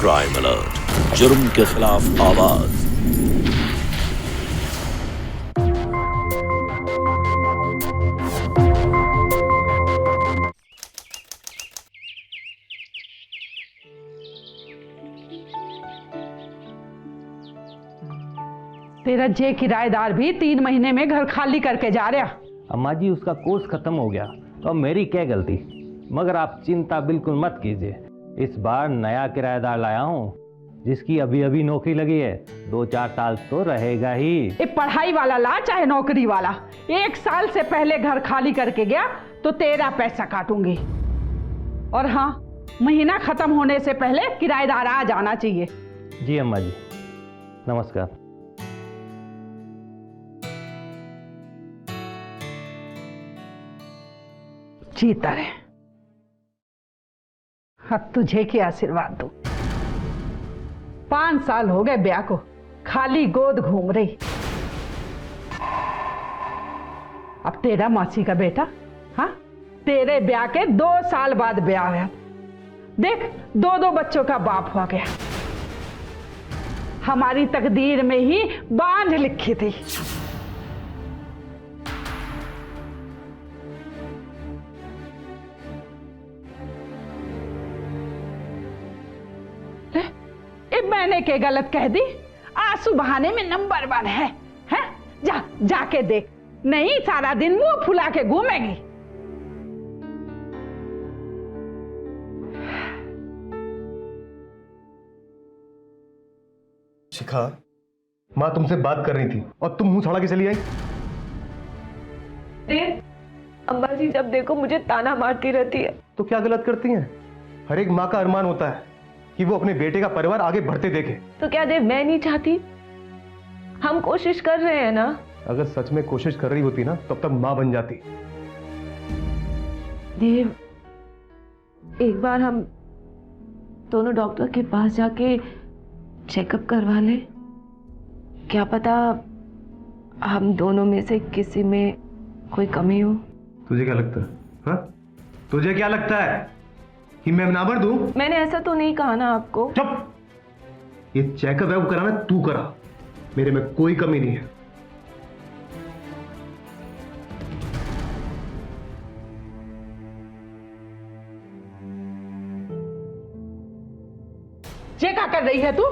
Crime alert, जुर्म के खिलाफ आवाज। तेरा जे किराएदार भी 3 महीने में घर खाली करके जा रहा। अम्मा जी उसका कोर्स खत्म हो गया तो मेरी क्या गलती। मगर आप चिंता बिल्कुल मत कीजिए, इस बार नया किराएदार लाया हूँ जिसकी अभी अभी नौकरी लगी है, 2-4 साल तो रहेगा ही। ये पढ़ाई वाला ला चाहे नौकरी वाला, 1 साल से पहले घर खाली करके गया तो तेरा पैसा काटूंगी। और हाँ, महीना खत्म होने से पहले किराएदार आ जाना चाहिए। जी अम्मा जी, नमस्कार। जीता रहे। अब तुझे क्या आशीर्वाद दूं। 5 साल हो गए ब्याह को, खाली गोद घूम रही। अब तेरा मासी का बेटा, हाँ, तेरे ब्याह के 2 साल बाद ब्याह हुआ। देख, 2 बच्चों का बाप हो गया। हमारी तकदीर में ही बांझ लिखी थी। मैंने के गलत कह दी? आंसू बहाने में नंबर 1 है, हैं? जाके देख, नहीं सारा दिन मुंह फुला के घूमेगी। शिखा, माँ तुमसे बात कर रही थी और तुम मुंह छड़ा के चली आई। अम्मा जी जब देखो मुझे ताना मारती रहती है। तो क्या गलत करती हैं? हर एक माँ का अरमान होता है कि वो अपने बेटे का परिवार आगे बढ़ते देखे। तो क्या देव मैं नहीं चाहती? हम कोशिश कर रहे हैं ना। अगर सच में कोशिश कर रही होती ना तब तक माँ बन जाती। देव, एक बार हम दोनों डॉक्टर के पास जाके चेकअप करवा ले। क्या पता हम दोनों में से किसी में कोई कमी हो। तुझे क्या लगता है? हाँ? तुझे क्या लगता है कि मैं ना दूं? मैंने ऐसा तो नहीं कहा ना आपको। चुप! ये चेकअप है वो कराना तू करा, मेरे में कोई कमी नहीं है। ये क्या कर रही है तू?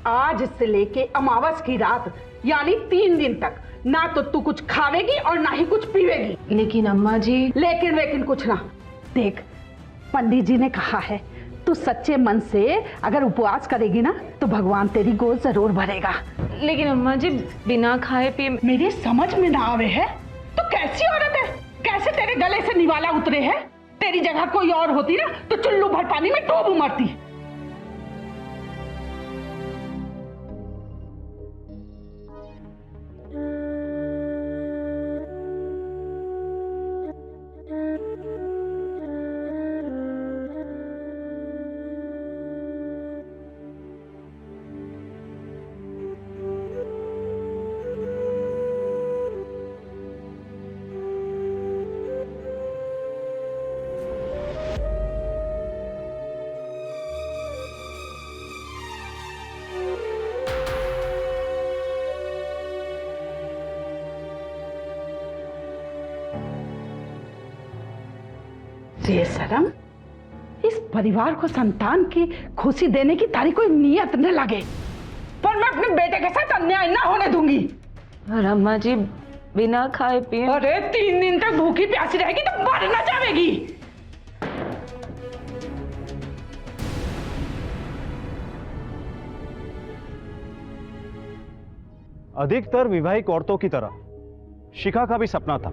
आज से लेके अमावस की रात यानी 3 दिन तक ना तो तू कुछ खावेगी और ना ही कुछ पीवेगी। लेकिन अम्मा जी। लेकिन कुछ ना। देख, पंडित जी ने कहा है तू सच्चे मन से अगर उपवास करेगी ना तो भगवान तेरी गोद जरूर भरेगा। लेकिन अम्मा जी बिना खाए पिए। मेरी समझ में ना आवे है तो कैसी औरत है, कैसे तेरे गले से निवाला उतरे है। तेरी जगह कोई और होती ना तो चुल्लू भर पानी में डूब मरती। ये शर्म, इस परिवार को संतान की खुशी देने की तारी कोई नियत न लगे, पर मैं अपने बेटे के साथ अन्याय ना होने दूंगी। और अम्मा जी बिना खाए पिए। अरे 3 दिन तक भूखी प्यासी रहेगी तो मर ना जाएगी। अधिकतर विवाहिक औरतों की तरह शिखा का भी सपना था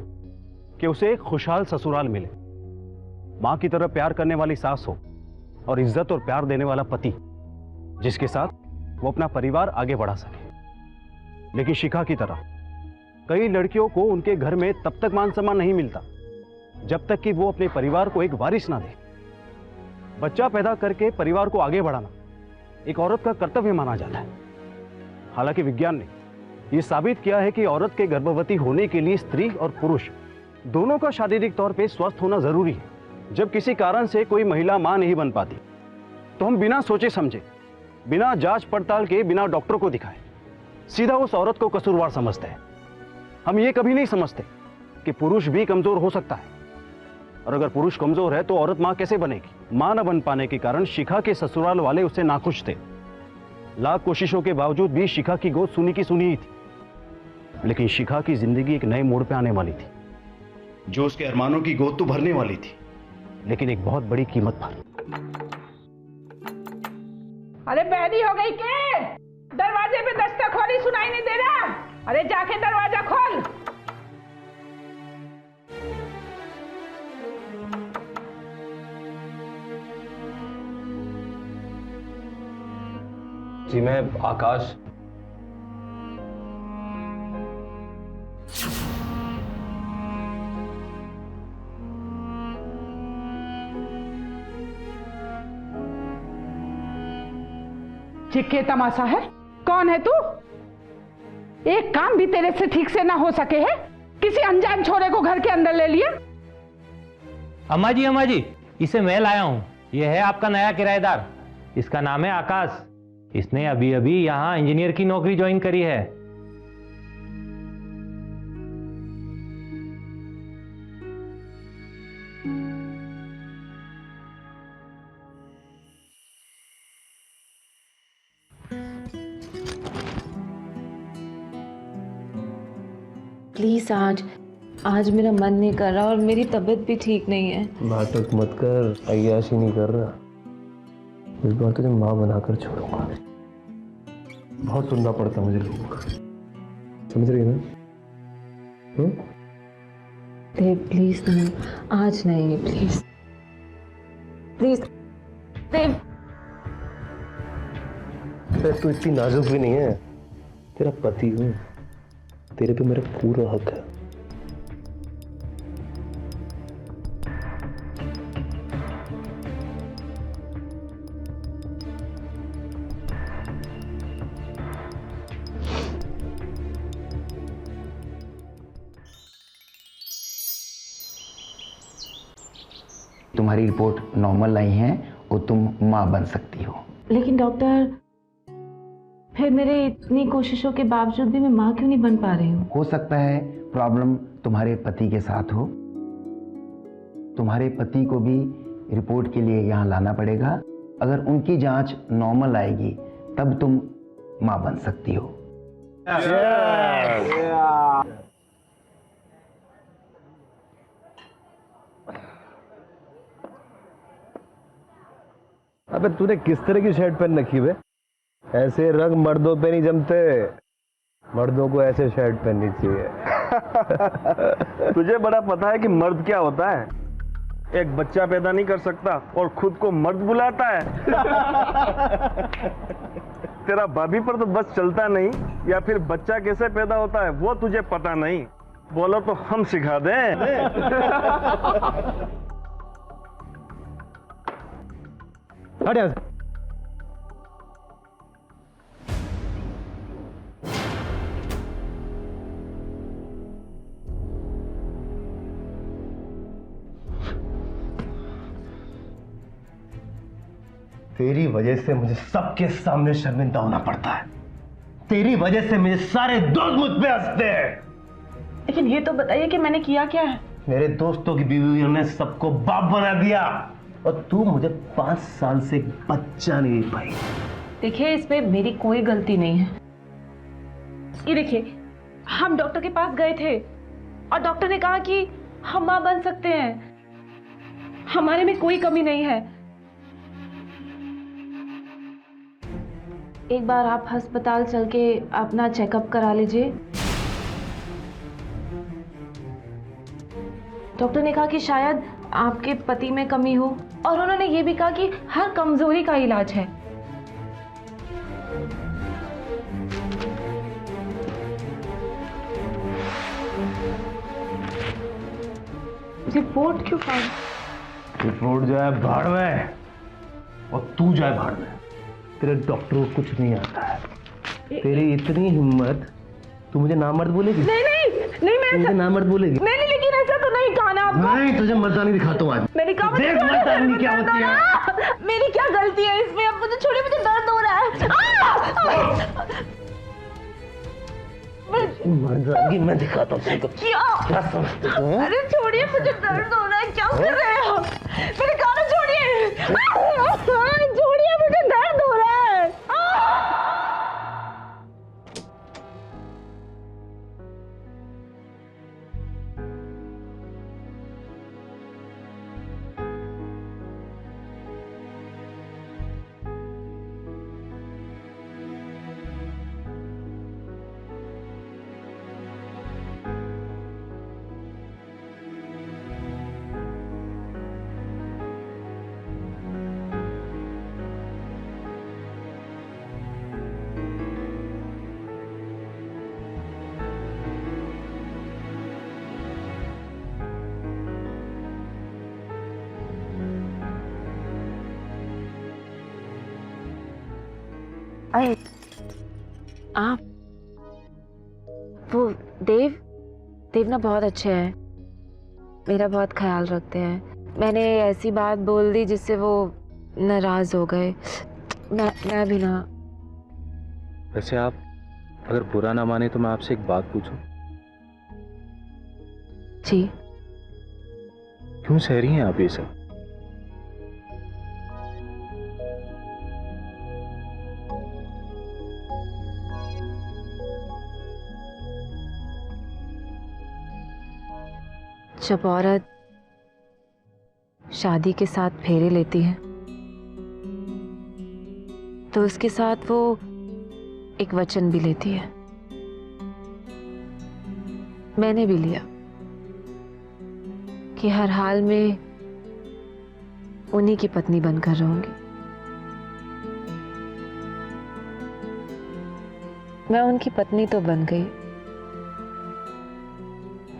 कि उसे एक खुशहाल ससुराल मिले, मां की तरह प्यार करने वाली सास हो और इज्जत और प्यार देने वाला पति जिसके साथ वो अपना परिवार आगे बढ़ा सके। लेकिन शिखा की तरह कई लड़कियों को उनके घर में तब तक मान सम्मान नहीं मिलता जब तक कि वो अपने परिवार को एक वारिस ना दे। बच्चा पैदा करके परिवार को आगे बढ़ाना एक औरत का कर्तव्य माना जाता है। हालांकि विज्ञान ने यह साबित किया है कि औरत के गर्भवती होने के लिए स्त्री और पुरुष दोनों का शारीरिक तौर पे स्वस्थ होना जरूरी है। जब किसी कारण से कोई महिला मां नहीं बन पाती तो हम बिना सोचे समझे बिना जांच पड़ताल के, बिना डॉक्टर को दिखाए सीधा उस औरत को कसूरवार समझते हैं। हम ये कभी नहीं समझते कि पुरुष भी कमजोर हो सकता है, और अगर पुरुष कमजोर है तो औरत मां कैसे बनेगी। मां न बन पाने के कारण शिखा के ससुराल वाले उससे नाखुश थे। लाख कोशिशों के बावजूद भी शिखा की गोद सुनी की सुनी ही थी, लेकिन शिखा की जिंदगी एक नए मोड़ पे आने वाली थी, जो उसके अरमानों की गोद तो भरने वाली थी, लेकिन एक बहुत बड़ी कीमत पर। अरे बहरी हो गई के? दरवाजे पे दस्तक हो रही, सुनाई नहीं दे रहा? अरे जाके दरवाजा खोल। जी मैं आकाश। ये क्या तमाशा है? कौन है तू? एक काम भी तेरे से ठीक से ना हो सके है? किसी अनजान छोरे को घर के अंदर ले लिया? अम्मा जी, इसे मैं लाया हूं। यह है आपका नया किराएदार। इसका नाम है आकाश। इसने अभी अभी यहां इंजीनियर की नौकरी ज्वाइन करी है। प्लीज आज मेरा मन नहीं कर रहा और मेरी तबीयत भी ठीक नहीं है। नाटक मत कर, अय्याशी नहीं कर रहा। इस बार तुझे माँ बनाकर छोड़ूंगा। बहुत सुनना पड़ता मुझे लोगों का, समझ रही है ना? देव प्लीज नहीं, आज नहीं, प्लीज प्लीज देव। तू इतनी नाजुक भी नहीं है। तेरा पति हूँ, तेरे पे मेरा पूरा हक है। तुम्हारी रिपोर्ट नॉर्मल आई है और तुम मां बन सकती हो। लेकिन डॉक्टर, फिर मेरे इतनी कोशिशों के बावजूद भी मैं माँ क्यों नहीं बन पा रही हूँ? हो सकता है प्रॉब्लम तुम्हारे पति के साथ हो। तुम्हारे पति को भी रिपोर्ट के लिए यहाँ लाना पड़ेगा। अगर उनकी जांच नॉर्मल आएगी तब तुम मां बन सकती हो। अबे तूने किस तरह की शर्ट पहन रखी है? ऐसे रंग मर्दों पे नहीं जमते। मर्दों को ऐसे शर्ट पहननी चाहिए। तुझे बड़ा पता है कि मर्द क्या होता है? एक बच्चा पैदा नहीं कर सकता और खुद को मर्द बुलाता है। तेरा भाभी पर तो बस चलता नहीं, या फिर बच्चा कैसे पैदा होता है वो तुझे पता नहीं। बोलो तो हम सिखा दें। हट यहाँ से। तेरी वजह से मुझे सबके सामने शर्मिंदा होना पड़ता है। तेरी वजह से मेरे सारे दोस्त मुझ पे हंसते हैं। लेकिन ये तो बताइए कि मैंने किया क्या है? मेरे दोस्तों की बीवियों ने सबको बाप बना दिया और तू मुझे 5 साल से बच्चा नहीं दे पाई। देखिए, इसमें मेरी कोई गलती नहीं है। ये देखिए, हम डॉक्टर के पास गए थे और डॉक्टर ने कहा कि हम मां बन सकते हैं। हमारे में कोई कमी नहीं है। एक बार आप अस्पताल चल के अपना चेकअप करा लीजिए। डॉक्टर ने कहा कि शायद आपके पति में कमी हो, और उन्होंने ये भी कहा कि हर कमजोरी का इलाज है। रिपोर्ट क्यों फाइल? रिपोर्ट जाए भाड़ में और तू जाए भाड़ में। तेरे डॉक्टर को कुछ नहीं आता है। तेरी इतनी हिम्मत, तू मुझे नामर्द बोलेगी? नहीं मैं मुझे नामर्द बोलेगी? नहीं, लेकिन ऐसा तो नहीं कहा ना आपको। नहीं, तुझे मर्दानी नहीं दिखाता हूँ आज। मैंने कहा देख मर्दानी क्या होती है। मेरी क्या गलती है इसमें? अब मुझे छोड़िए, मुझे दर्द हो रहा है। मर जाएगी, मैं दिखाता हूँ तुमको। क्या समझते हो? अरे छोड़िए, मुझे दर्द हो रहा है। क्या कर रहे हो? मेरे कान छोड़िए। छोड़िए, मुझे दर्द हो रहा है। अरे आप, वो देव ना बहुत अच्छे हैं, मेरा बहुत ख्याल रखते हैं। मैंने ऐसी बात बोल दी जिससे वो नाराज हो गए। मैं भी ना। वैसे आप अगर बुरा ना माने तो मैं आपसे एक बात पूछूं? जी। क्यों सह रही हैं आप ये सब? जब औरत शादी के साथ फेरे लेती है तो उसके साथ वो एक वचन भी लेती है। मैंने भी लिया कि हर हाल में उन्हीं की पत्नी बनकर रहूंगी। मैं उनकी पत्नी तो बन गई,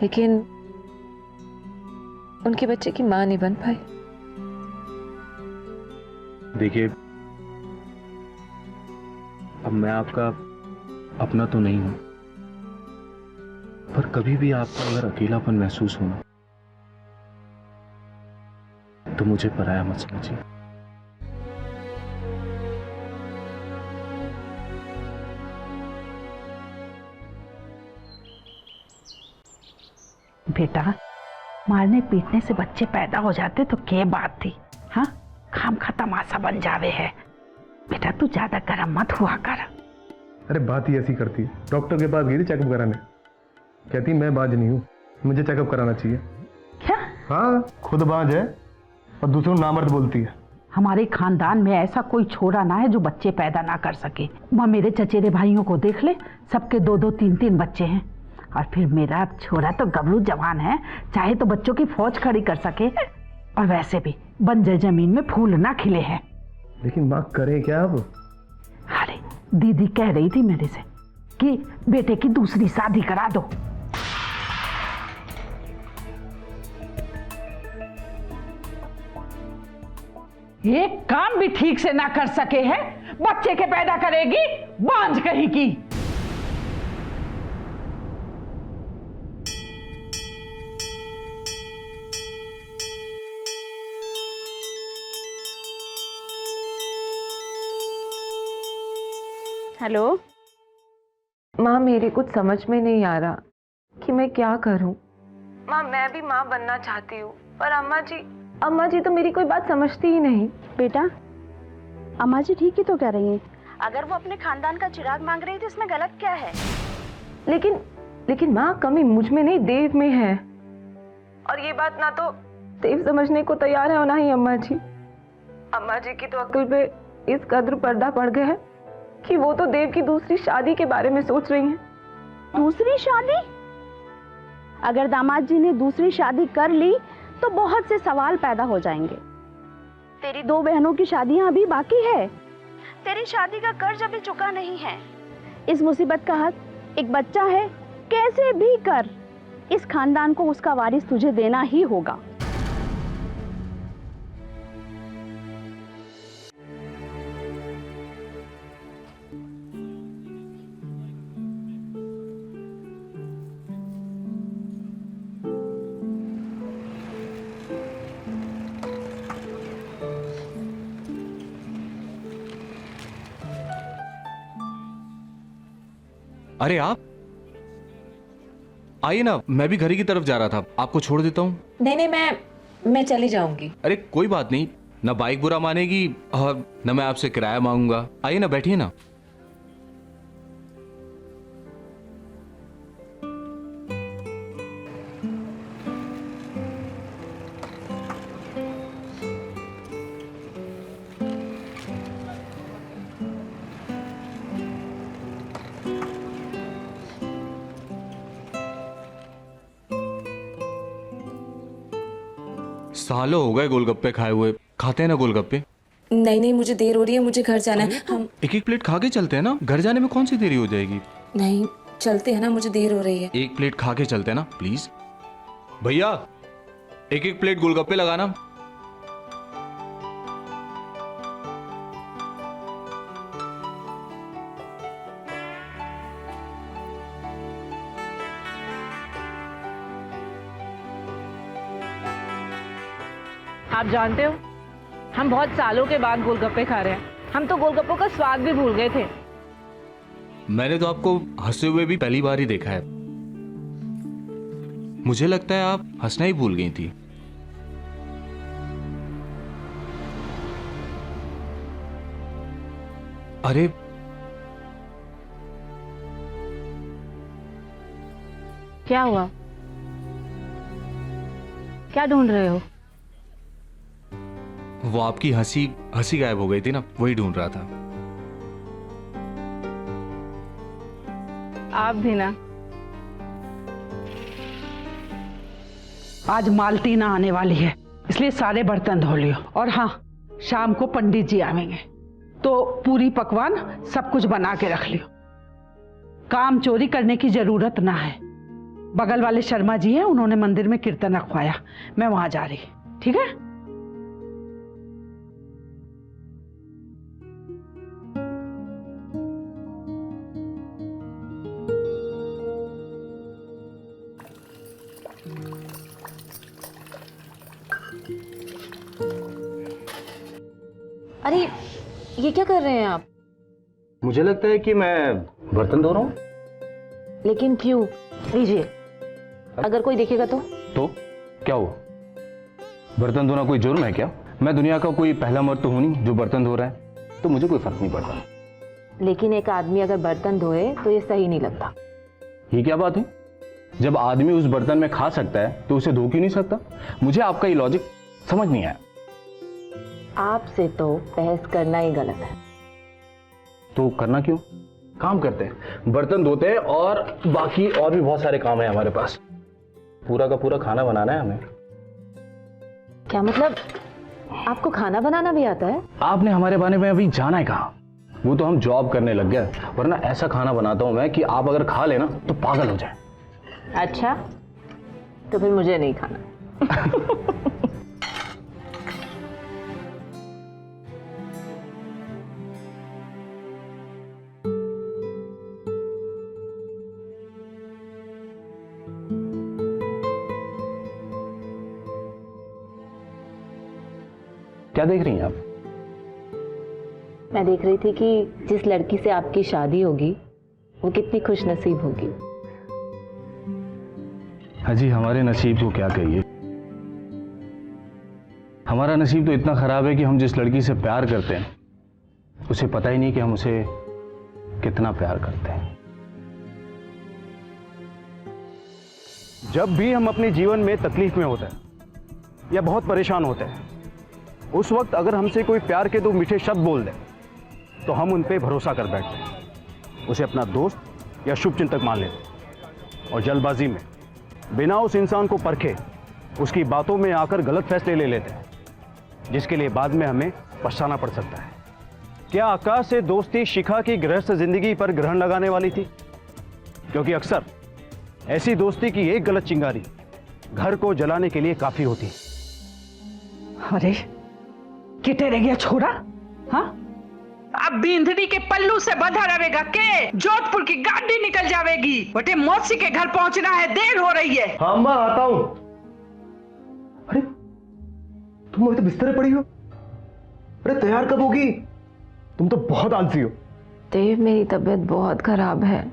लेकिन उनके बच्चे की मां नहीं बन पाई। देखिए, अब मैं आपका अपना तो नहीं हूं, पर कभी भी आपको अगर अकेलापन महसूस होना तो मुझे पराया मत समझिए। बेटा, मारने पीटने से बच्चे पैदा हो जाते तो क्या बात थी? हाँ, खाम खा तमाशा बन जावे है। बेटा तू ज्यादा गर्म मत हुआ कर। अरे बात ही ऐसी करती है। डॉक्टर के पास गई थी चेकअप कराने, कहती मैं बांझ नहीं हूँ, मुझे चेकअप कराना चाहिए। क्या? हाँ, खुद बांझ है और दूसरों नामर्द बोलती है। हमारे खानदान में ऐसा कोई छोरा ना है जो बच्चे पैदा ना कर सके। वह मेरे चचेरे भाइयों को देख ले, सबके 2-2, 3-3 बच्चे हैं। और फिर मेरा छोरा तो गबरू जवान है, चाहे तो बच्चों की फौज खड़ी कर सके। और वैसे भी बंजर जमीन में फूल ना खिले हैं। लेकिन माँ करे क्या अब? अरे दीदी कह रही थी मेरे से कि बेटे की दूसरी शादी करा दो। एक काम भी ठीक से ना कर सके है, बच्चे के पैदा करेगी बांझ कहीं की। हेलो माँ, मेरे कुछ समझ में नहीं आ रहा कि मैं क्या करूं। माँ, मैं भी माँ बनना चाहती हूँ, पर अम्मा जी तो मेरी कोई बात समझती ही नहीं। बेटा, अम्मा जी ठीक ही तो कह रही हैं। अगर वो अपने खानदान का चिराग मांग रही थी, इसमें गलत क्या है? लेकिन माँ, कमी मुझ में नहीं, देव में है। और ये बात ना तो देव समझने को तैयार है और ना ही अम्मा जी। अम्मा जी की तो अक्ल पे इस कदर पर्दा पड़ गया है कि वो तो देव की दूसरी शादी के बारे में सोच रही हैं। दूसरी शादी? अगर दामाद जी ने दूसरी शादी कर ली तो बहुत से सवाल पैदा हो जाएंगे। तेरी 2 बहनों की शादियां अभी बाकी है, तेरी शादी का कर्ज अभी चुका नहीं है। इस मुसीबत का हक एक बच्चा है, कैसे भी कर इस खानदान को उसका वारिस तुझे देना ही होगा। अरे आप आइए ना, मैं भी घर ही की तरफ जा रहा था, आपको छोड़ देता हूँ। नहीं नहीं, मैं चली जाऊंगी। अरे कोई बात नहीं, ना बाइक बुरा मानेगी और न मैं आपसे किराया मांगूंगा। आइए ना, बैठिए ना। सालों हो गए गोलगप्पे खाए हुए, खाते हैं ना गोलगप्पे? नहीं नहीं, मुझे देर हो रही है, मुझे घर जाना है। हम एक एक प्लेट खा के चलते हैं ना, घर जाने में कौन सी देरी हो जाएगी? नहीं, चलते हैं ना, मुझे देर हो रही है। एक प्लेट खा के चलते हैं ना प्लीज। भैया एक एक प्लेट गोलगप्पे लगाना। आप जानते हो, हम बहुत सालों के बाद गोलगप्पे खा रहे हैं। हम तो गोलगप्पों का स्वाद भी भूल गए थे। मैंने तो आपको हंसते हुए भी पहली बार ही देखा है। मुझे लगता है आप हंसना ही भूल गई थी। अरे क्या हुआ? क्या ढूंढ रहे हो? वो आपकी हंसी गायब हो गई थी ना, वही ढूंढ रहा था। आप भी ना। आज मालती ना आने वाली है, इसलिए सारे बर्तन धो लियो। और हाँ, शाम को पंडित जी आवेंगे तो पूरी पकवान सब कुछ बना के रख लियो। काम चोरी करने की जरूरत ना है। बगल वाले शर्मा जी हैं, उन्होंने मंदिर में कीर्तन रखवाया, मैं वहां जा रही। ठीक है? अरे ये क्या कर रहे हैं आप? मुझे लगता है कि मैं बर्तन धो रहा हूँ। लेकिन क्यों? लीजिए, अगर कोई देखेगा तो क्या हुआ? बर्तन धोना कोई जुर्म है क्या? मैं दुनिया का कोई पहला मर्द तो हूं नहीं जो बर्तन धो रहा है, तो मुझे कोई फर्क नहीं पड़ता। लेकिन एक आदमी अगर बर्तन धोए तो ये सही नहीं लगता। ये क्या बात है? जब आदमी उस बर्तन में खा सकता है तो उसे धो क्यों नहीं सकता? मुझे आपका ये लॉजिक समझ नहीं आया। आपसे तो बहस करना ही गलत है। तो करना क्यों? काम करते हैं, बर्तन धोते हैं, और बाकी और भी बहुत सारे काम है हमारे पास। पूरा का पूरा खाना बनाना है हमें। क्या मतलब? आपको खाना बनाना भी आता है? आपने हमारे बारे में अभी जाना है कहाँ? वो तो हम जॉब करने लग गए, वरना ऐसा खाना बनाता हूं मैं कि आप अगर खा लेना तो पागल हो जाए। अच्छा, तो फिर मुझे नहीं खाना। क्या देख रही हैं आप? मैं देख रही थी कि जिस लड़की से आपकी शादी होगी वो कितनी खुशनसीब होगी। हाजी, हमारे नसीब को क्या कहिए। हमारा नसीब तो इतना खराब है कि हम जिस लड़की से प्यार करते हैं उसे पता ही नहीं कि हम उसे कितना प्यार करते हैं। जब भी हम अपने जीवन में तकलीफ में होते हैं या बहुत परेशान होते हैं, उस वक्त अगर हमसे कोई प्यार के दो मीठे शब्द बोल दे तो हम उन पे भरोसा कर बैठते हैं, उसे अपना दोस्त या शुभचिंतक मान लेते हैं, और जल्दबाजी में बिना उस इंसान को परखे उसकी बातों में आकर गलत फैसले ले लेते हैं, जिसके लिए बाद में हमें पछताना पड़ सकता है। क्या आकाश से दोस्ती शिखा की गृहस्थ जिंदगी पर ग्रहण लगाने वाली थी? क्योंकि अक्सर ऐसी दोस्ती की एक गलत चिंगारी घर को जलाने के लिए काफी होती। अरे किते रह गया छोरा? हाँ, अब बींधनी के पल्लू से बंधा रहेगा के जोधपुर की गाड़ी निकल जाएगी। बटे मौसी के घर पहुंचना है, देर हो रही है। हाँ मां, आता हूं। अरे तुम अभी तो बिस्तर पे पड़ी हो? अरे तैयार कब होगी? तुम तो बहुत आलसी हो। देव, मेरी तबीयत बहुत खराब है।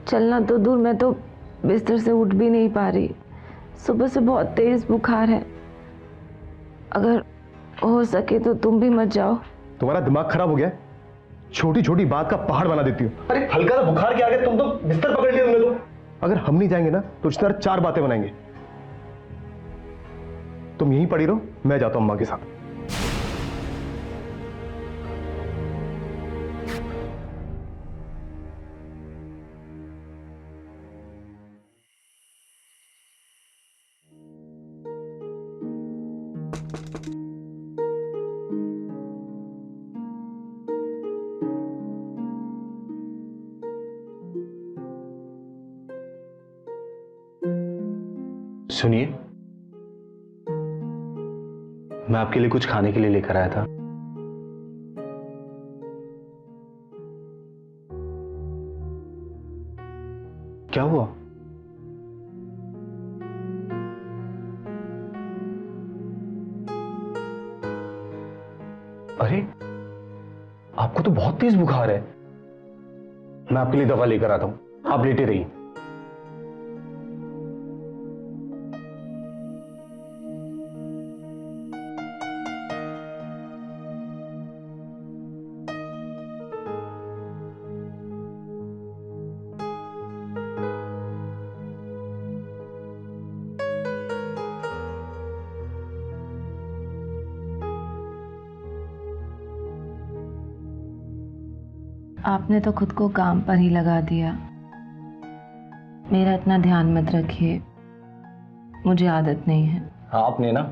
चलना तो दूर, मैं तो बिस्तर से उठ भी नहीं पा रही। सुबह से बहुत तेज बुखार है। अगर हो सके तो तुम भी मत जाओ। तुम्हारा दिमाग खराब हो गया है? छोटी छोटी बात का पहाड़ बना देती हो। अरे हल्का सा बुखार के आगे तुम तो बिस्तर पकड़ लिया तुमने तो। अगर हम नहीं जाएंगे ना तो इस तरह 4 बातें बनाएंगे। तुम यहीं पड़ी रहो, मैं जाता हूं अम्मा के साथ। सुनिए, मैं आपके लिए कुछ खाने के लिए लेकर आया था। क्या हुआ? अरे आपको तो बहुत तेज बुखार है। मैं आपके लिए दवा लेकर आता हूं, आप लेटे रहिए। आपने तो खुद को काम पर ही लगा दिया। मेरा इतना ध्यान मत रखिए, मुझे आदत नहीं है। आपने ना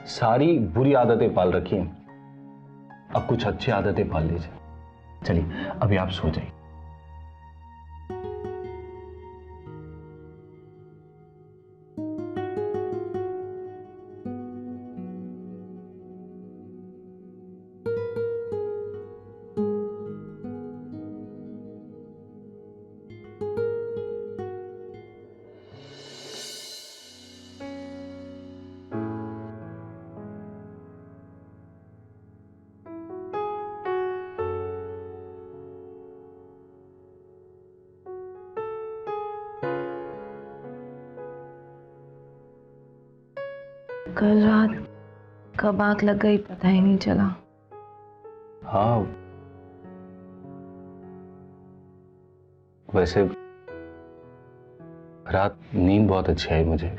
सारी बुरी आदतें पाल रखी हैं, अब कुछ अच्छी आदतें पाल लीजिए। चलिए अभी आप सो जाइए। कल रात कब आंख लग गई पता ही नहीं चला। हाँ, वैसे रात नींद बहुत अच्छी आई मुझे।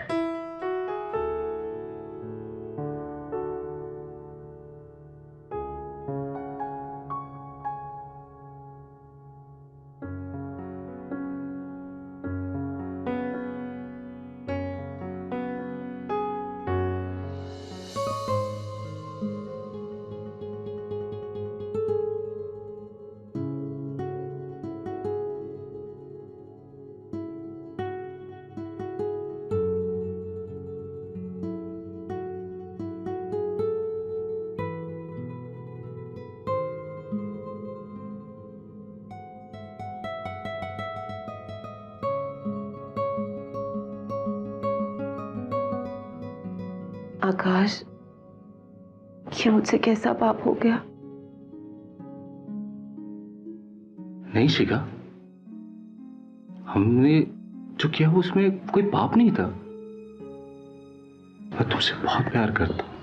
आकाश, ये मुझसे कैसा पाप हो गया? नहीं शिखा, हमने जो किया वो उसमें कोई पाप नहीं था। मैं तुमसे बहुत प्यार करता हूं।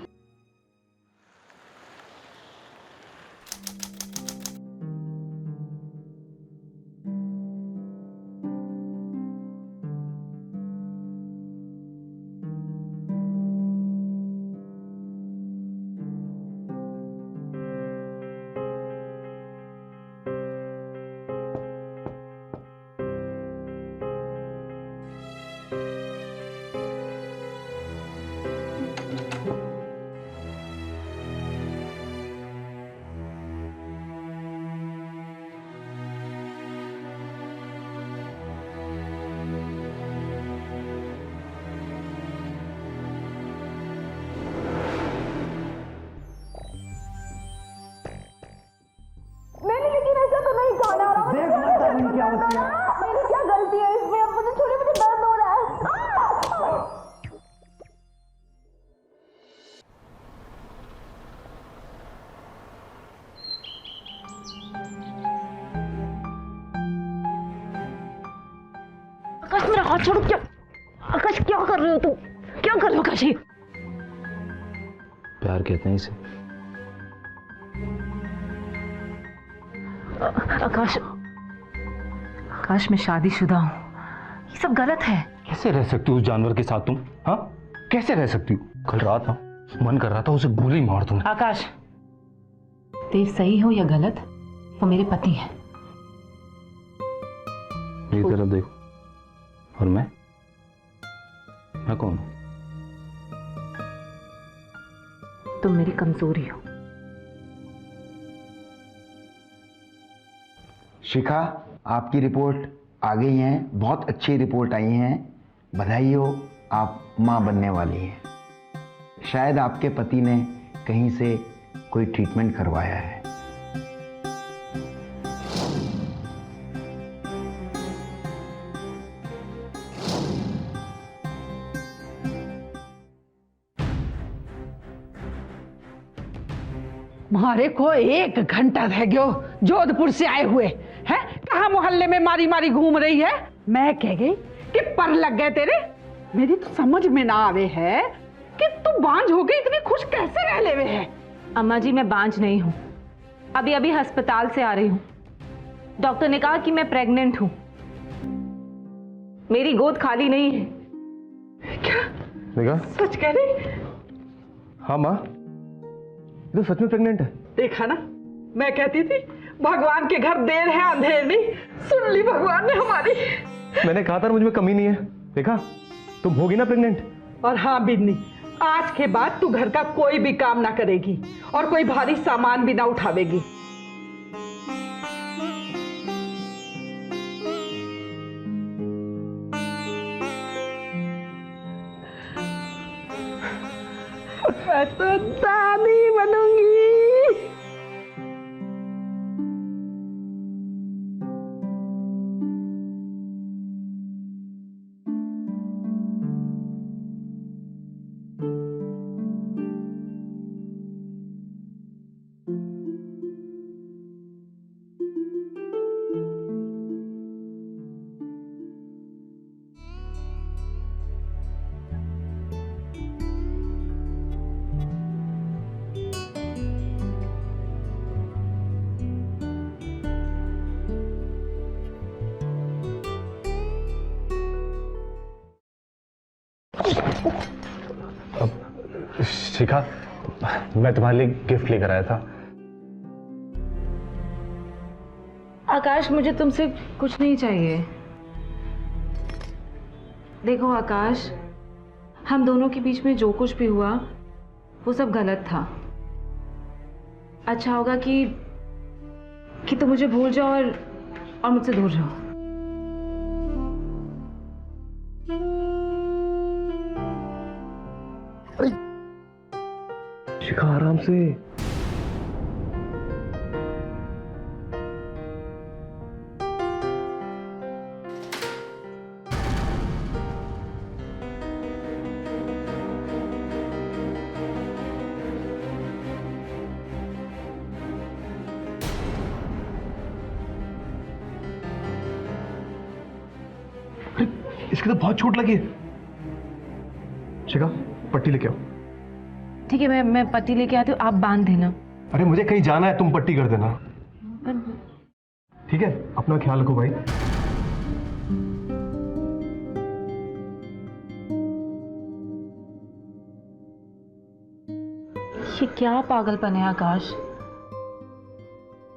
मेरा हाथ छोड़ो। क्या आकाश, क्या कर रहे हो तुम? क्या कर रहे हो आकाश? प्यार कहते हैं इसे। आकाश, आकाश मैं शादीशुदा हूँ, ये सब गलत है। कैसे रह सकती हो उस जानवर के साथ तुम? हाँ, कैसे रह सकती हो? कल रात ना मन कर रहा था उसे गोली मार दूं। आकाश, देव सही हो या गलत, वो मेरे पति हैं। मेरी तरफ देखो। और मैं कौन हूं? तुम मेरी कमजोरी हो। शिखा, आपकी रिपोर्ट आ गई है, बहुत अच्छी रिपोर्ट आई है। बधाई हो, आप माँ बनने वाली हैं। शायद आपके पति ने कहीं से कोई ट्रीटमेंट करवाया है। मारे को 1 घंटा रह गयो जोधपुर से आए हुए हैं। कहाँ मोहल्ले में मारी मारी घूम रही है। मैं कह गई कि पर लग गए तेरे। मेरी तो समझ में ना आवे है कि तू बांझ हो गई, इतनी खुश कैसे रह लेवे है। अम्मा जी, मैं बांझ नहीं हूँ, अभी अभी अस्पताल से आ रही हूँ। डॉक्टर ने कहा कि मैं प्रेग्नेंट हूँ, मेरी गोद खाली नहीं है। क्या देखा? सच कह रही? हाँ माँ, ये तो सच में प्रेग्नेंट है। देखा ना, मैं कहती थी भगवान के घर देर है अंधेर नहीं। सुन ली भगवान ने हमारी। मैंने कहा था मुझ में कमी नहीं है। देखा, तुम होगी ना प्रेग्नेंट। और हाँ बिन्नी, आज के बाद तू घर का कोई भी काम ना करेगी और कोई भारी सामान भी ना उठावेगी। मैं तो दादी बनूंगी। शिखा, मैं तुम्हारे लिए गिफ्ट लेकर आया था। आकाश, मुझे तुमसे कुछ नहीं चाहिए। देखो आकाश, हम दोनों के बीच में जो कुछ भी हुआ वो सब गलत था। अच्छा होगा कि तुम मुझे भूल जाओ और मुझसे दूर रहो। शिखा, आराम से। इसकी तो बहुत चोट लगी है। शिखा, पट्टी लेके आओ। ठीक है, मैं पट्टी लेके आती हूँ, आप बांध देना। अरे मुझे कहीं जाना है, तुम पट्टी कर देना। ठीक है, अपना ख्याल रखो भाई। ये क्या पागलपन है आकाश?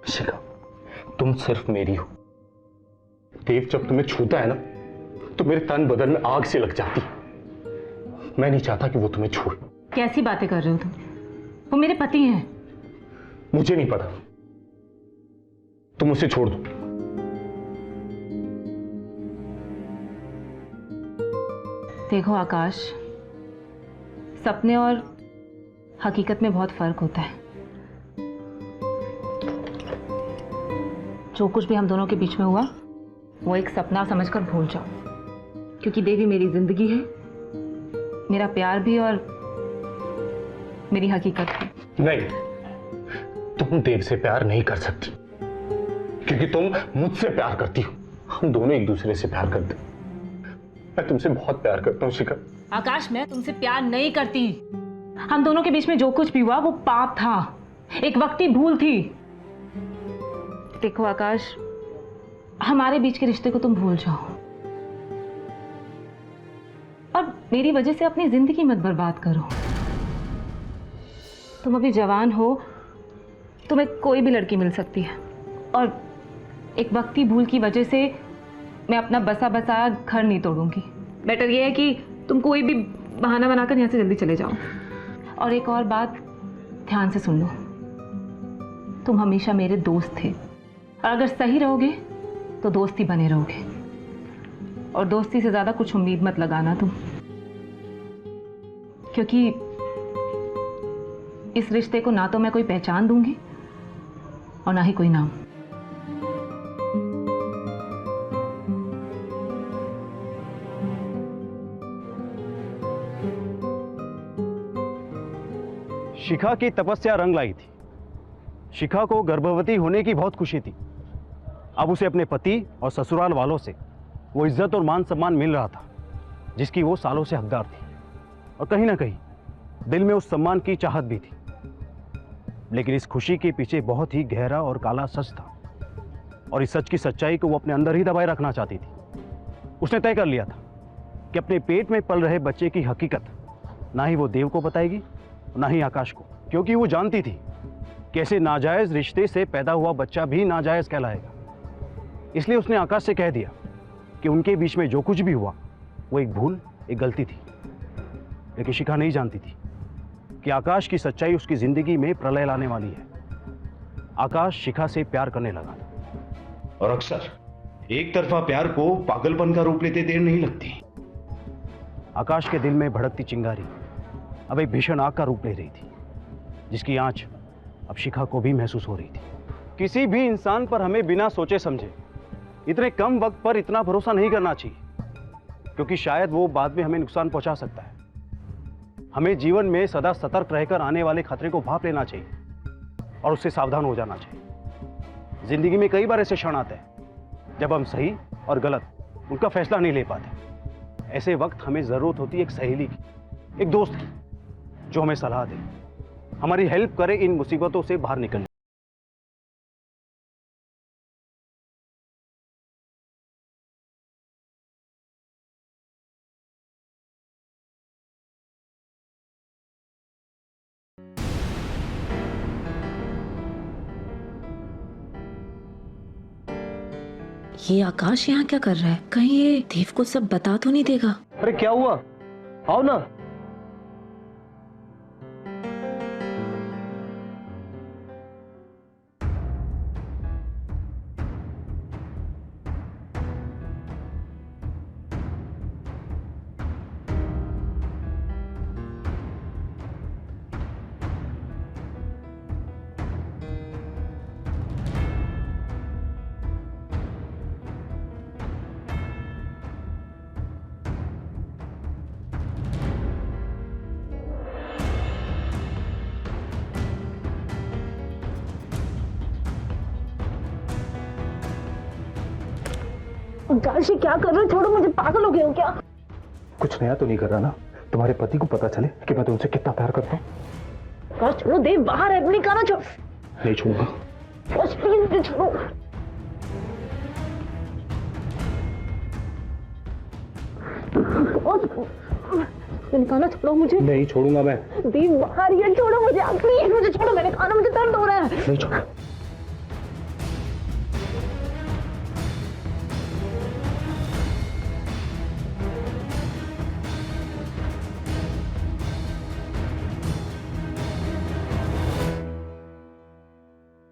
शिखा, तुम सिर्फ मेरी हो। देव जब तुम्हें छूता है ना, तो मेरे तन बदन में आग से लग जाती। मैं नहीं चाहता कि वो तुम्हें छोड़े। कैसी बातें कर रहे हो तुम? वो मेरे पति हैं। मुझे नहीं पता, तुम उसे छोड़ दो। देखो आकाश, सपने और हकीकत में बहुत फर्क होता है। जो कुछ भी हम दोनों के बीच में हुआ वो एक सपना समझकर भूल जाओ, क्योंकि देवी मेरी जिंदगी है, मेरा प्यार भी और मेरी हकीकत भी। नहीं, तुम देव से प्यार नहीं कर सकती, क्योंकि तुम मुझसे प्यार करती हो। हम दोनों एक दूसरे से प्यार करते। मैं तुमसे बहुत प्यार करता हूँ शिखा। आकाश, मैं तुमसे प्यार नहीं करती। हम दोनों के बीच में जो कुछ भी हुआ वो पाप था, एक वक्ती भूल थी। देखो आकाश, हमारे बीच के रिश्ते को तुम भूल जाओ और मेरी वजह से अपनी जिंदगी मत बर्बाद करो। तुम अभी जवान हो, तुम्हें कोई भी लड़की मिल सकती है और एक वक्ती भूल की वजह से मैं अपना बसा बसाया घर नहीं तोड़ूंगी। बेटर ये है कि तुम कोई भी बहाना बनाकर यहाँ से जल्दी चले जाओ। और एक और बात ध्यान से सुन लो, तुम हमेशा मेरे दोस्त थे और अगर सही रहोगे तो दोस्ती बने रहोगे, और दोस्ती से ज्यादा कुछ उम्मीद मत लगाना तुम, क्योंकि इस रिश्ते को ना तो मैं कोई पहचान दूंगी और ना ही कोई नाम। शिखा की तपस्या रंग लाई थी। शिखा को गर्भवती होने की बहुत खुशी थी। अब उसे अपने पति और ससुराल वालों से वो इज्जत और मान सम्मान मिल रहा था जिसकी वो सालों से हकदार थी, और कहीं ना कहीं दिल में उस सम्मान की चाहत भी थी। लेकिन इस खुशी के पीछे बहुत ही गहरा और काला सच था, और इस सच की सच्चाई को वो अपने अंदर ही दबाए रखना चाहती थी। उसने तय कर लिया था कि अपने पेट में पल रहे बच्चे की हकीकत ना ही वो देव को बताएगी ना ही आकाश को, क्योंकि वो जानती थी कि ऐसे नाजायज रिश्ते से पैदा हुआ बच्चा भी नाजायज कहलाएगा। इसलिए उसने आकाश से कह दिया कि उनके बीच में जो कुछ भी हुआ वो एक भूल, एक गलती थी। लेकिन शिखा नहीं जानती थी कि आकाश की सच्चाई उसकी जिंदगी में प्रलय लाने वाली है। आकाश शिखा से प्यार करने लगा था, और अक्सर एक तरफा प्यार को पागलपन का रूप लेते देर नहीं लगती। आकाश के दिल में भड़कती चिंगारी अब एक भीषण आग का रूप ले रही थी, जिसकी आंच अब शिखा को भी महसूस हो रही थी। किसी भी इंसान पर हमें बिना सोचे समझे इतने कम वक्त पर इतना भरोसा नहीं करना चाहिए, क्योंकि शायद वो बाद में हमें नुकसान पहुंचा सकता है। हमें जीवन में सदा सतर्क रहकर आने वाले खतरे को भांप लेना चाहिए और उससे सावधान हो जाना चाहिए। जिंदगी में कई बार ऐसे क्षण आते हैं जब हम सही और गलत उनका फैसला नहीं ले पाते। ऐसे वक्त हमें जरूरत होती है एक सहेली की, एक दोस्त की, जो हमें सलाह दे, हमारी हेल्प करे इन मुसीबतों से बाहर निकलने। ये आकाश यहाँ क्या कर रहा है? कहीं ये देव को सब बता तो नहीं देगा? अरे क्या हुआ, आओ ना। काशी क्या कर रहे हो? छोड़ो मुझे, पागल हो गए हो क्या? कुछ नया तो नहीं कर रहा ना? तुम्हारे पति को पता चले कि मैं तुमसे कितना प्यार करता हूँ। काश छोड़ो, देव बाहर है, अपनी काना छोड़। नहीं छोड़ूंगा। काश प्लीज छोड़ो। काना छोड़ो मुझे। नहीं छोड़ूंगा मैं। देव बाहर ही है, छोड़ो मुझे प्लीज, मुझे छोड़ो, मैंने खाना, मुझे दर्द हो रहा है। नहीं छोड़।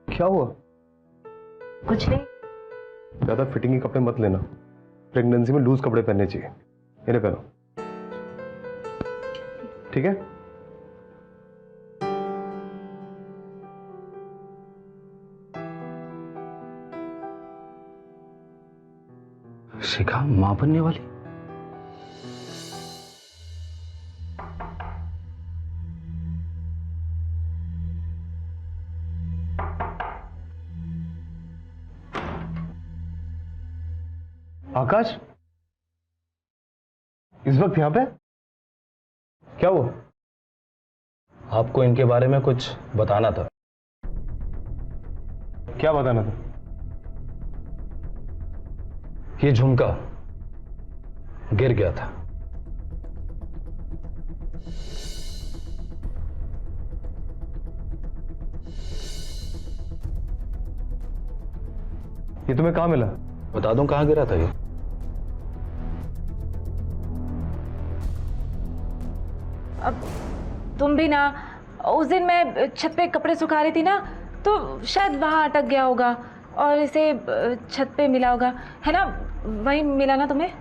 क्या हुआ? कुछ नहीं। ज्यादा फिटिंग के कपड़े मत लेना, प्रेगनेंसी में लूज कपड़े पहनने चाहिए। इन्हें पहनो, ठीक है? शिखा मां बनने वाली? आकाश, इस वक्त यहाँ पे? क्या हुआ? आपको इनके बारे में कुछ बताना था। क्या बताना था? ये झुमका गिर गया था। ये तुम्हें कहाँ मिला? बता दूं कहां गिरा था ये? अब तुम भी ना, उस दिन मैं छत पे कपड़े सुखा रही थी ना, तो शायद वहां अटक गया होगा और इसे छत पे मिला होगा, है ना? वही मिला ना तुम्हें?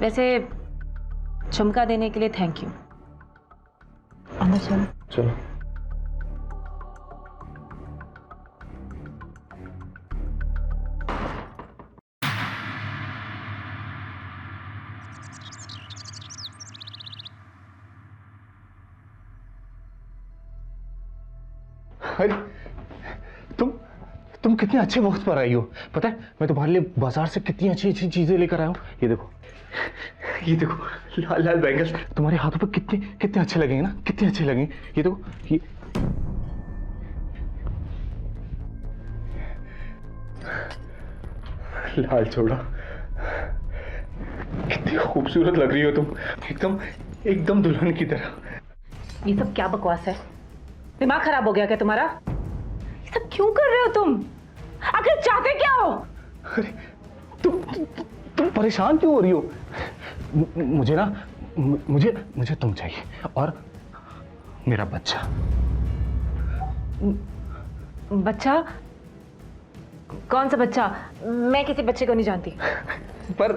वैसे झुमका देने के लिए थैंक यू। अंदर चलो। चलो। अरे तुम कितने अच्छे वक्त पर आई हो। पता है मैं तुम्हारे लिए बाजार से कितनी अच्छी अच्छी चीजें लेकर आया हूँ। ये देखो लाल लाल बैंगल्स तुम्हारे हाथों पर कितने कितने अच्छे लगेंगे ना, कितने अच्छे लगेंगे। ये देखो ये लाल छोड़ा, कितनी खूबसूरत लग रही हो तुम, एकदम एकदम दुल्हन की तरह। ये सब क्या बकवास है? दिमाग खराब हो गया क्या तुम्हारा? ये सब क्यों कर रहे हो तुम? आखिर चाहते क्या हो? अरे तुम परेशान क्यों हो रही हो? मुझे ना मुझे तुम चाहिए और मेरा बच्चा। बच्चा? कौन सा बच्चा? मैं किसी बच्चे को नहीं जानती। पर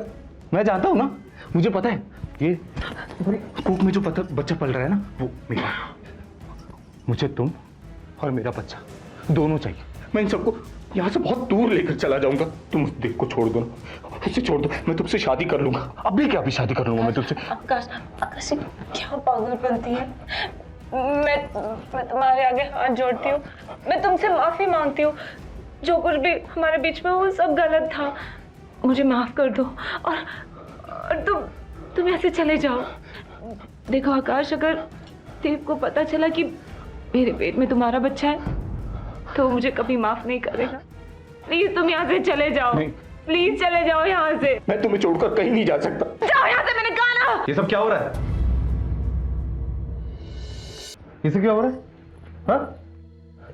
मैं जानता हूं ना, मुझे पता है ये कूप में जो बच्चा पल रहा है ना, वो मेरा। मुझे तुम और मेरा बच्चा दोनों चाहिए। मैं इन सबको यहाँ से बहुत दूर लेकर चला जाऊंगा। तुम उस देव को छोड़ दो ना, उसे छोड़ दो। मैं तुमसे शादी कर लूंगा, अभी क्या अभी शादी कर लूंगा मैं तुमसे। आकाश क्या पागलपंती है? मैं तुम्हारे आगे हाथ जोड़ती हूँ, मैं तुमसे माफी मांगती हूँ। जो कुछ भी हमारे बीच में वो सब गलत था, मुझे माफ कर दो। और तुम ऐसे चले जाओ। देखो आकाश, अगर देव को पता चला कि मेरे पेट में तुम्हारा बच्चा है तो मुझे कभी माफ नहीं करेगा। प्लीज तुम यहाँ से चले जाओ। प्लीज चले जाओ यहाँ से। मैं तुम्हें छोड़कर कहीं नहीं जा सकता। जाओ यहाँ से, मैंने कहा ना। ये सब क्या हो रहा है? ये सब क्या हो रहा है? हाँ?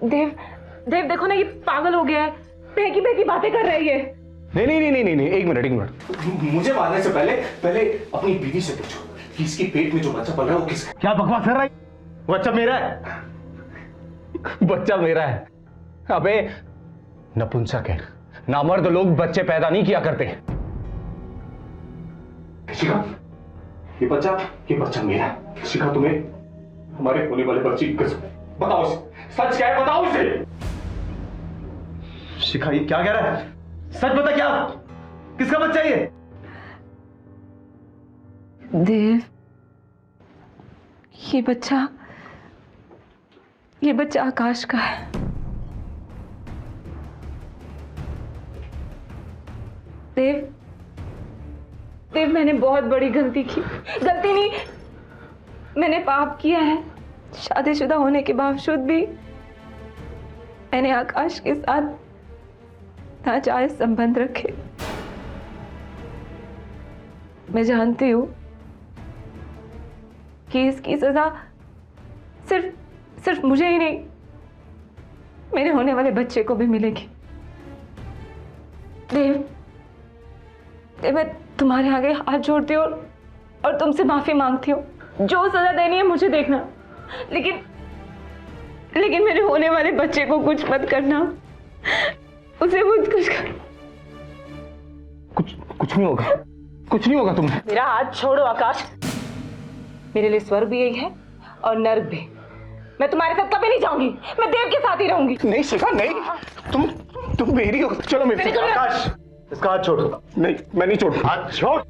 देव देखो ना, ये पागल हो गया है, बहकी बहकी बातें कर रही है। नहीं, एक मिनट। मुझे मारने से पहले अपनी बीवी से पूछो कि इसके पेट में जो बच्चा पल रहा है वो किसका? क्या बकवास कर रहा है? बच्चा मेरा है। बच्चा मेरा है। अबे नपुंसक है, नामर्द लोग बच्चे पैदा नहीं किया करते। शिखा, ये बच्चा मेरा है। शिखा, तुम्हें हमारे होने वाले बच्चे की कसम बताओ, सच क्या है? बताओ इसे। शिखा, ये क्या कह रहा है? सच बता, क्या किसका बच्चा ये? देव, ये बच्चा आकाश का है। देव, मैंने बहुत बड़ी गलती की। गलती नहीं, मैंने पाप किया है। शादीशुदा होने के बावजूद भी मैंने आकाश के साथ नाजायज संबंध रखे। मैं जानती हूँ कि इसकी सजा सिर्फ मुझे ही नहीं, मेरे होने वाले बच्चे को भी मिलेगी। देव, मैं तुम्हारे आगे हाथ जोड़ती हूँ और तुमसे माफी मांगती हूँ। जो सजा देनी है मुझे देखना, लेकिन मेरे होने वाले बच्चे को कुछ मत करना। उसे मुझ कुछ कर। कुछ नहीं होगा, कुछ नहीं होगा। तुम्हें मेरा हाथ छोड़ो आकाश। मेरे लिए स्वर्ग भी यही है और नर्क भी। मैं तुम्हारे साथ कभी नहीं जाऊंगी, मैं देव के साथ ही रहूंगी। नहीं शिखा, नहीं, तुम मेरी हो। चलो मेरे साथ। आकाश, इसका हाथ छोड़। नहीं, मैं नहीं छोड़। हाथ छोड़।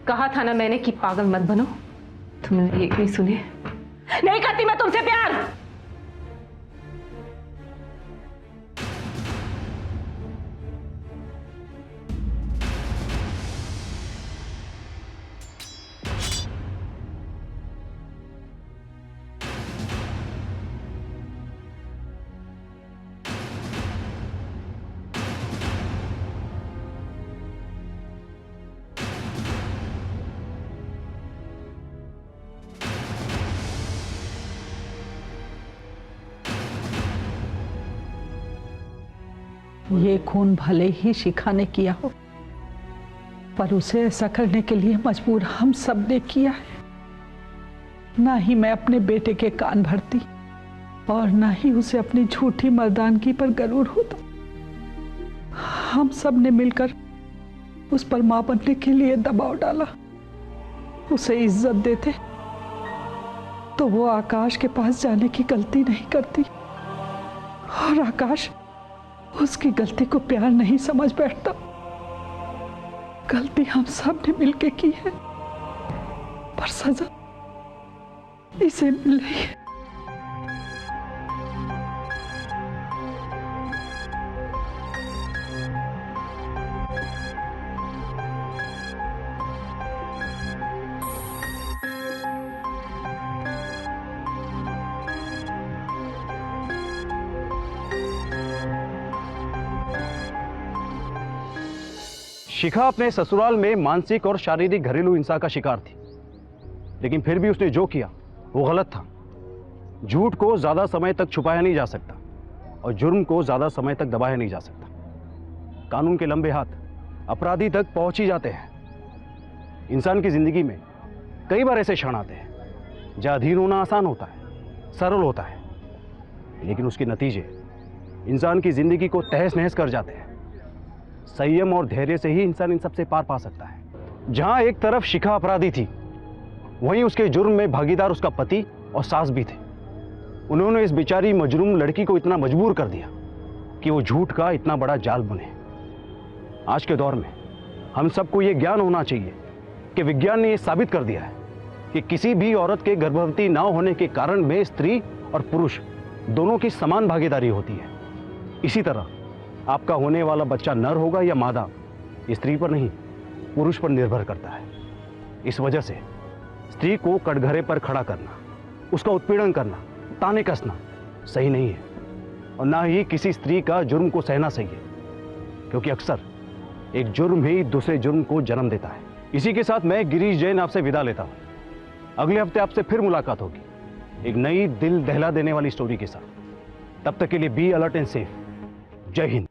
कहा था ना मैंने कि पागल मत बनो। तुमने एक नहीं सुने। नहीं करती मैं तुमसे प्यार। ये खून भले ही शिखा ने किया हो, पर उसे ऐसा करने के लिए मजबूर हम सब ने किया है। ना ही मैं अपने बेटे के कान भरती और ना ही उसे अपनी झूठी मर्दानगी पर गरूर होता। हम सब ने मिलकर उस पर मां बनने के लिए दबाव डाला। उसे इज्जत देते तो वो आकाश के पास जाने की गलती नहीं करती, और आकाश उसकी गलती को प्यार नहीं समझ बैठता। गलती हम सब ने मिलके की है, पर सजा इसे मिल रही है। शिखा अपने ससुराल में मानसिक और शारीरिक घरेलू हिंसा का शिकार थी, लेकिन फिर भी उसने जो किया वो गलत था। झूठ को ज्यादा समय तक छुपाया नहीं जा सकता और जुर्म को ज्यादा समय तक दबाया नहीं जा सकता। कानून के लंबे हाथ अपराधी तक पहुंच ही जाते हैं। इंसान की जिंदगी में कई बार ऐसे क्षण आते हैं जहां अधीन होना आसान होता है, सरल होता है, लेकिन उसके नतीजे इंसान की जिंदगी को तहस नहस कर जाते हैं। संयम और धैर्य से ही इंसान इन सबसे पार पा सकता है। जहां एक तरफ शिखा अपराधी थी, वहीं उसके जुर्म में भागीदार उसका पति और सास भी थे। उन्होंने इस बेचारी मजलूम लड़की को इतना मजबूर कर दिया कि वो झूठ का इतना बड़ा जाल बुने। आज के दौर में हम सबको ये ज्ञान होना चाहिए कि विज्ञान ने यह साबित कर दिया है कि किसी भी औरत के गर्भवती ना होने के कारण में स्त्री और पुरुष दोनों की समान भागीदारी होती है। इसी तरह आपका होने वाला बच्चा नर होगा या मादा, स्त्री पर नहीं पुरुष पर निर्भर करता है। इस वजह से स्त्री को कटघरे पर खड़ा करना, उसका उत्पीड़न करना, ताने कसना सही नहीं है, और ना ही किसी स्त्री का जुर्म को सहना सही है, क्योंकि अक्सर एक जुर्म ही दूसरे जुर्म को जन्म देता है। इसी के साथ मैं गिरीश जैन आपसे विदा लेता हूं। अगले हफ्ते आपसे फिर मुलाकात होगी एक नई दिल दहला देने वाली स्टोरी के साथ। तब तक के लिए बी अलर्ट एंड सेफ। जय हिंद।